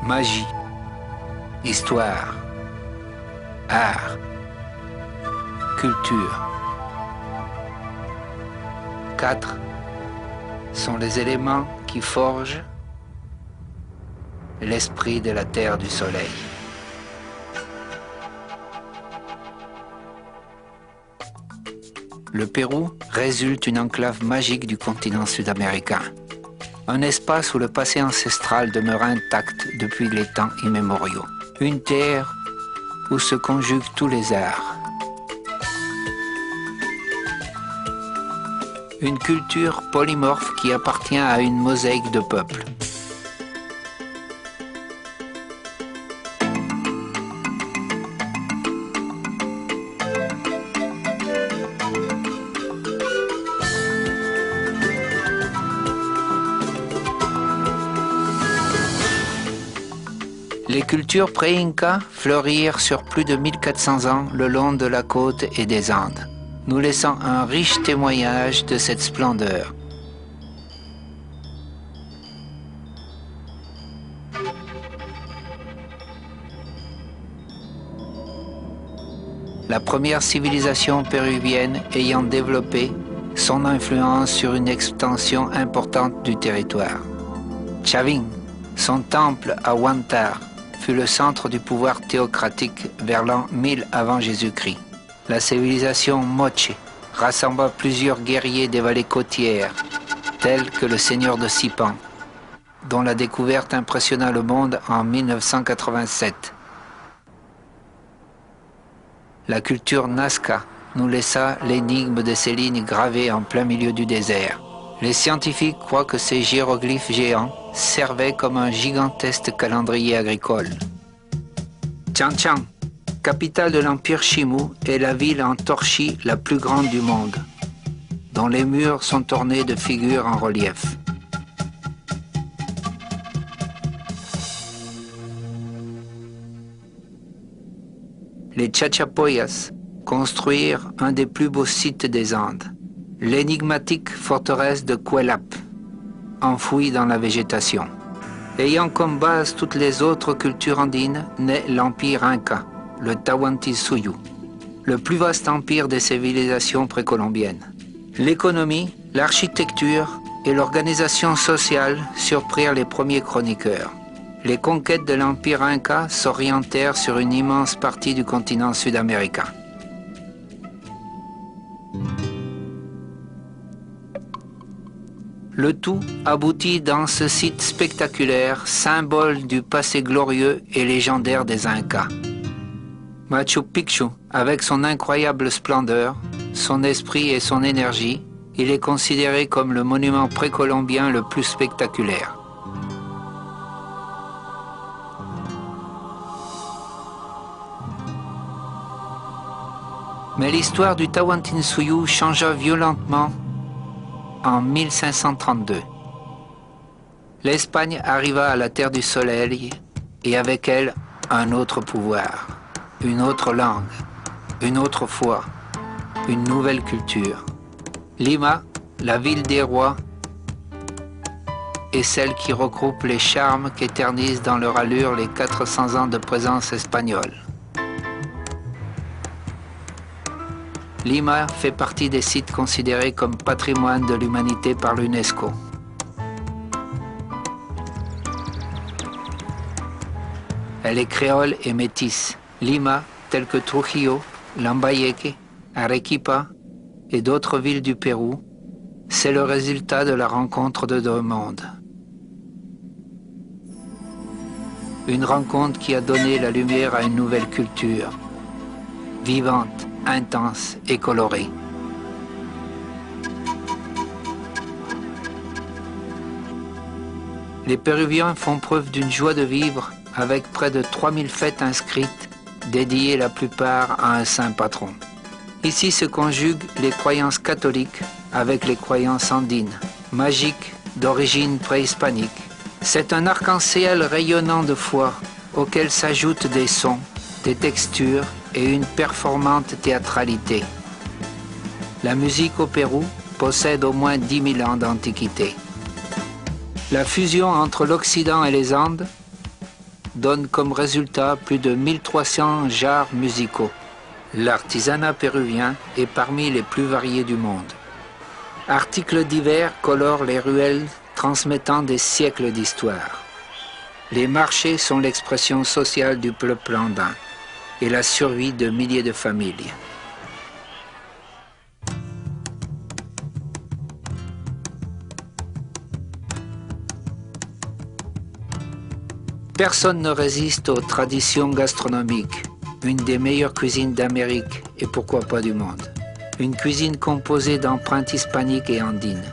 magie, histoire, art, culture. 4 sont les éléments qui forgent l'esprit de la Terre du Soleil. Le Pérou résulte une enclave magique du continent sud-américain. Un espace où le passé ancestral demeure intact depuis les temps immémoriaux. Une terre où se conjuguent tous les arts. Une culture polymorphe qui appartient à une mosaïque de peuples. Les cultures pré-Inca fleurirent sur plus de 1400 ans le long de la côte et des Andes, nous laissant un riche témoignage de cette splendeur. La première civilisation péruvienne ayant développé son influence sur une extension importante du territoire. Chavin, son temple à Huántar, fut le centre du pouvoir théocratique vers l'an 1000 avant Jésus-Christ. La civilisation Moche rassembla plusieurs guerriers des vallées côtières, tels que le seigneur de Sipan, dont la découverte impressionna le monde en 1987. La culture Nazca nous laissa l'énigme de ces lignes gravées en plein milieu du désert. Les scientifiques croient que ces hiéroglyphes géants servaient comme un gigantesque calendrier agricole. Chan-Chan, capitale de l'empire Chimú, est la ville en torchis la plus grande du monde, dont les murs sont ornés de figures en relief. Les Chachapoyas construirent un des plus beaux sites des Andes, l'énigmatique forteresse de Cuelap, enfouie dans la végétation. Ayant comme base toutes les autres cultures andines, naît l'empire Inca, le Tahuantinsuyo, le plus vaste empire des civilisations précolombiennes. L'économie, l'architecture et l'organisation sociale surprirent les premiers chroniqueurs. Les conquêtes de l'empire Inca s'orientèrent sur une immense partie du continent sud-américain. Le tout aboutit dans ce site spectaculaire, symbole du passé glorieux et légendaire des Incas. Machu Picchu, avec son incroyable splendeur, son esprit et son énergie, il est considéré comme le monument précolombien le plus spectaculaire. Mais l'histoire du Tahuantinsuyo changea violentement en 1532. L'Espagne arriva à la Terre du Soleil et avec elle un autre pouvoir, une autre langue, une autre foi, une nouvelle culture. Lima, la ville des rois, est celle qui regroupe les charmes qu'éternisent dans leur allure les 400 ans de présence espagnole. Lima fait partie des sites considérés comme patrimoine de l'humanité par l'UNESCO. Elle est créole et métisse. Lima, telle que Trujillo, Lambayeque, Arequipa et d'autres villes du Pérou, c'est le résultat de la rencontre de deux mondes. Une rencontre qui a donné la lumière à une nouvelle culture, vivante, intense et colorée. Les Péruviens font preuve d'une joie de vivre avec près de 3000 fêtes inscrites, dédiées la plupart à un saint patron. Ici se conjuguent les croyances catholiques avec les croyances andines, magiques d'origine préhispanique. C'est un arc-en-ciel rayonnant de foi auquel s'ajoutent des sons, des textures et une performante théâtralité. La musique au Pérou possède au moins 10 000 ans d'antiquité. La fusion entre l'Occident et les Andes donne comme résultat plus de 1300 genres musicaux. L'artisanat péruvien est parmi les plus variés du monde. Articles divers colorent les ruelles transmettant des siècles d'histoire. Les marchés sont l'expression sociale du peuple andin et la survie de milliers de familles. Personne ne résiste aux traditions gastronomiques, une des meilleures cuisines d'Amérique et pourquoi pas du monde. Une cuisine composée d'empreintes hispaniques et andines.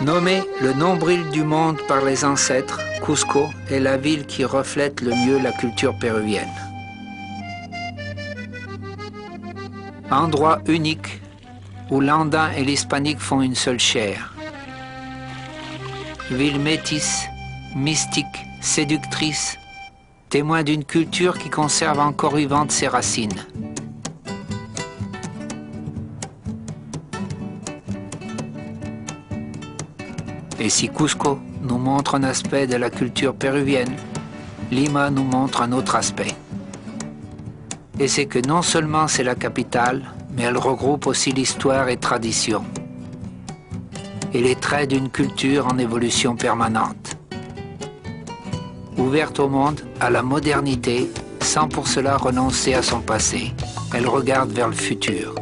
Nommée le nombril du monde par les ancêtres, Cusco est la ville qui reflète le mieux la culture péruvienne. Endroit unique où l'andin et l'hispanique font une seule chair. Ville métisse, mystique, séductrice, témoin d'une culture qui conserve encore vivante ses racines. Et si Cusco nous montre un aspect de la culture péruvienne, Lima nous montre un autre aspect. Et c'est que non seulement c'est la capitale, mais elle regroupe aussi l'histoire et tradition. Et les traits d'une culture en évolution permanente. Ouverte au monde, à la modernité, sans pour cela renoncer à son passé. Elle regarde vers le futur.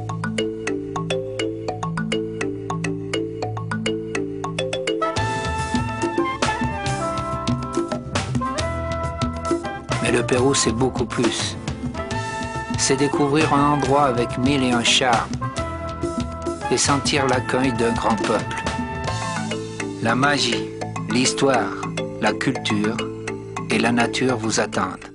Mais le Pérou, c'est beaucoup plus. C'est découvrir un endroit avec mille et un charmes et sentir l'accueil d'un grand peuple. La magie, l'histoire, la culture et la nature vous attendent.